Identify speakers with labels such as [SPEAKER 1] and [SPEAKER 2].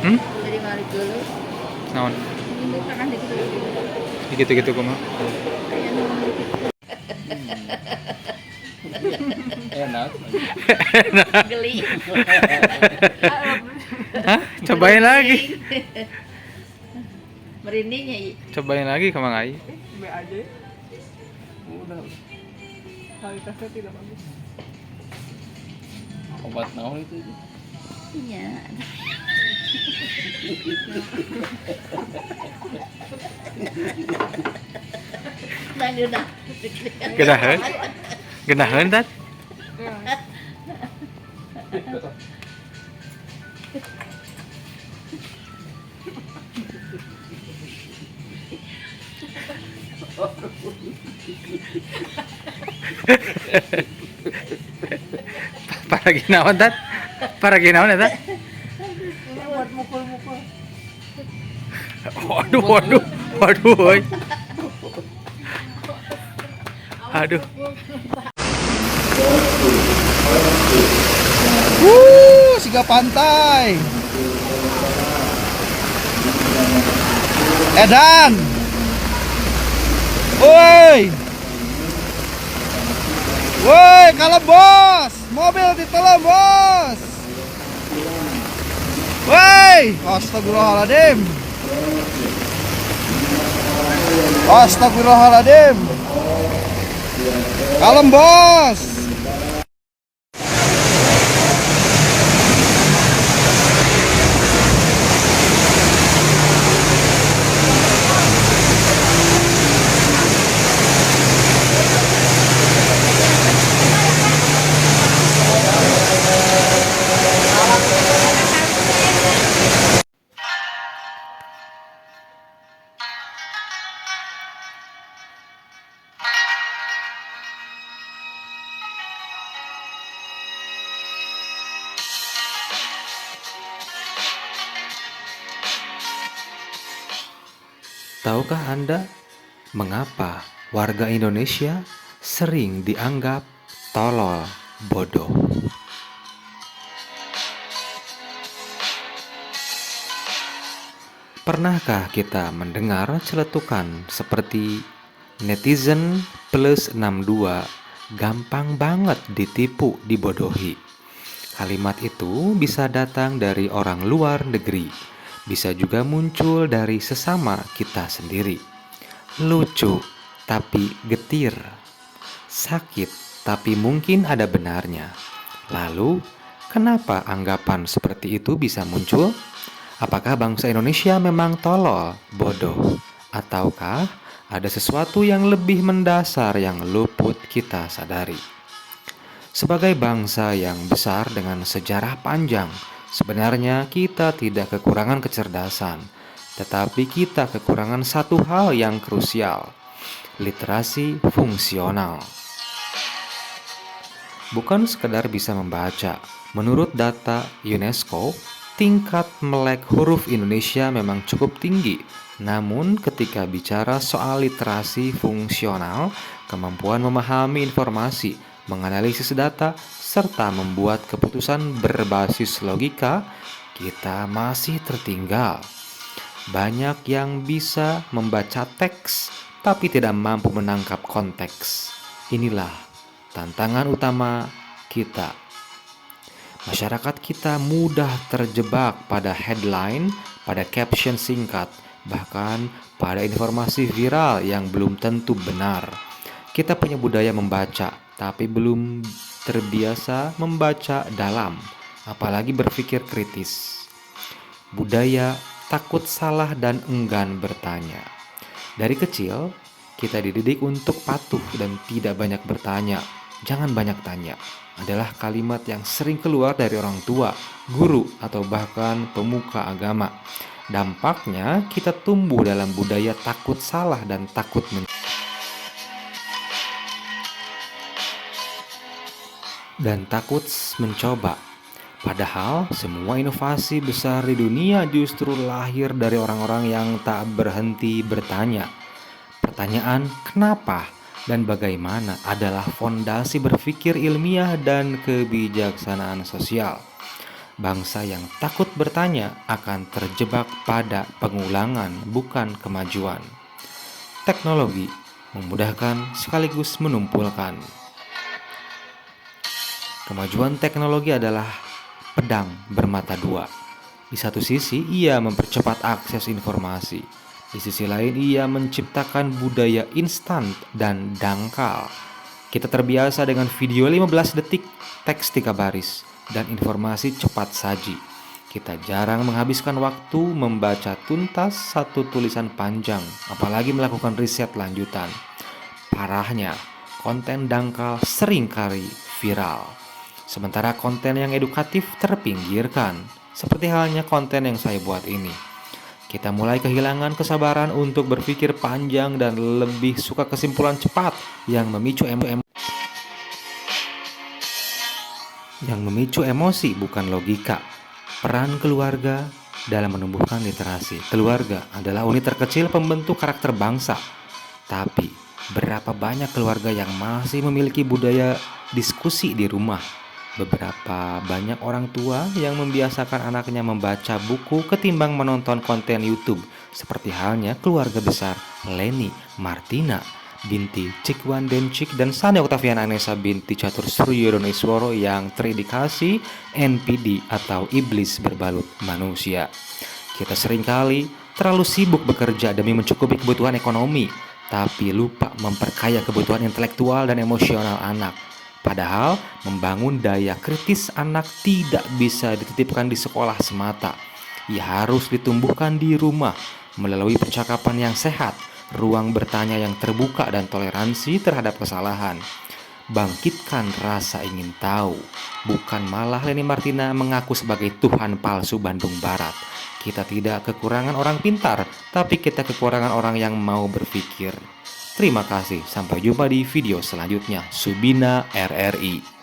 [SPEAKER 1] Hmm?
[SPEAKER 2] Jadi balik dulu.
[SPEAKER 1] Naon?
[SPEAKER 2] Ini kan dikit.
[SPEAKER 1] Gitu-gitu kumaha.
[SPEAKER 3] Enak.
[SPEAKER 2] Geli.
[SPEAKER 1] Hah? Cobain lagi.
[SPEAKER 2] Merindingnya.
[SPEAKER 1] Cobain lagi ke Mang Ai.
[SPEAKER 3] B aja ya. Udah. Kualitasnya tidak bagus. Obat naon itu?
[SPEAKER 2] Iya. Udah.
[SPEAKER 1] Genaheun. Genaheun tat. Paragi naon tat? Paragi naon eta?
[SPEAKER 3] Ini buat mukul-mukul.
[SPEAKER 1] Waduh, woy. Aduh.
[SPEAKER 3] Siga pantai. Edan. Woi. Woi, kalau bos, mobil ditolong bos. Woi, astagfirullahaladzim. Astagfirullahaladzim. Kalem bos.
[SPEAKER 1] Tahukah Anda mengapa warga Indonesia sering dianggap tolol, bodoh? Pernahkah kita mendengar celetukan seperti netizen plus 62 gampang banget ditipu, dibodohi? Kalimat itu bisa datang dari orang luar negeri, bisa juga muncul dari sesama kita sendiri. Lucu tapi getir, sakit tapi mungkin ada benarnya. Lalu, kenapa anggapan seperti itu bisa muncul? Apakah bangsa Indonesia memang tolol, bodoh, ataukah ada sesuatu yang lebih mendasar yang luput kita sadari? Sebagai bangsa yang besar dengan sejarah panjang, sebenarnya kita tidak kekurangan kecerdasan, tetapi kita kekurangan satu hal yang krusial, literasi fungsional. Bukan sekedar bisa membaca. Menurut data UNESCO, tingkat melek huruf Indonesia memang cukup tinggi. Namun ketika bicara soal literasi fungsional, kemampuan memahami informasi, menganalisis data, serta membuat keputusan berbasis logika, kita masih tertinggal. Banyak yang bisa membaca teks, tapi tidak mampu menangkap konteks. Inilah tantangan utama kita. Masyarakat kita mudah terjebak pada headline, pada caption singkat, bahkan pada informasi viral yang belum tentu benar. Kita punya budaya membaca, tapi belum terbiasa membaca dalam, apalagi berpikir kritis. Budaya takut salah dan enggan bertanya. Dari kecil, kita dididik untuk patuh dan tidak banyak bertanya. Jangan banyak tanya adalah kalimat yang sering keluar dari orang tua, guru, atau bahkan pemuka agama. Dampaknya kita tumbuh dalam budaya takut salah dan takut mencoba. Padahal semua inovasi besar di dunia justru lahir dari orang-orang yang tak berhenti bertanya. Pertanyaan kenapa dan bagaimana adalah fondasi berpikir ilmiah dan kebijaksanaan sosial. Bangsa yang takut bertanya akan terjebak pada pengulangan, bukan kemajuan. Teknologi memudahkan sekaligus menumpulkan. Kemajuan teknologi adalah pedang bermata dua. Di satu sisi, ia mempercepat akses informasi. Di sisi lain, ia menciptakan budaya instan dan dangkal. Kita terbiasa dengan video 15 detik, teks 3 baris, dan informasi cepat saji. Kita jarang menghabiskan waktu membaca tuntas satu tulisan panjang, apalagi melakukan riset lanjutan. Parahnya, konten dangkal seringkali viral, sementara konten yang edukatif terpinggirkan, seperti halnya konten yang saya buat ini. Kita mulai kehilangan kesabaran untuk berpikir panjang dan lebih suka kesimpulan cepat yang memicu emosi, bukan logika. Peran keluarga dalam menumbuhkan literasi. Keluarga adalah unit terkecil pembentuk karakter bangsa. Tapi, berapa banyak keluarga yang masih memiliki budaya diskusi di rumah? Beberapa banyak orang tua yang membiasakan anaknya membaca buku ketimbang menonton konten YouTube, seperti halnya keluarga besar Leni Martina binti Cikwan Dencik dan Sani Oktaviana Anessa binti Catur Suryo Donesworo yang terindikasi NPD atau iblis berbalut manusia. Kita seringkali terlalu sibuk bekerja demi mencukupi kebutuhan ekonomi, tapi lupa memperkaya kebutuhan intelektual dan emosional anak. Padahal membangun daya kritis anak tidak bisa dititipkan di sekolah semata. Ia harus ditumbuhkan di rumah melalui percakapan yang sehat, ruang bertanya yang terbuka dan toleransi terhadap kesalahan. Bangkitkan rasa ingin tahu, bukan malah Leni Martina mengaku sebagai Tuhan palsu Bandung Barat. Kita tidak kekurangan orang pintar, tapi kita kekurangan orang yang mau berpikir. Terima kasih, sampai jumpa di video selanjutnya. Subina RRI.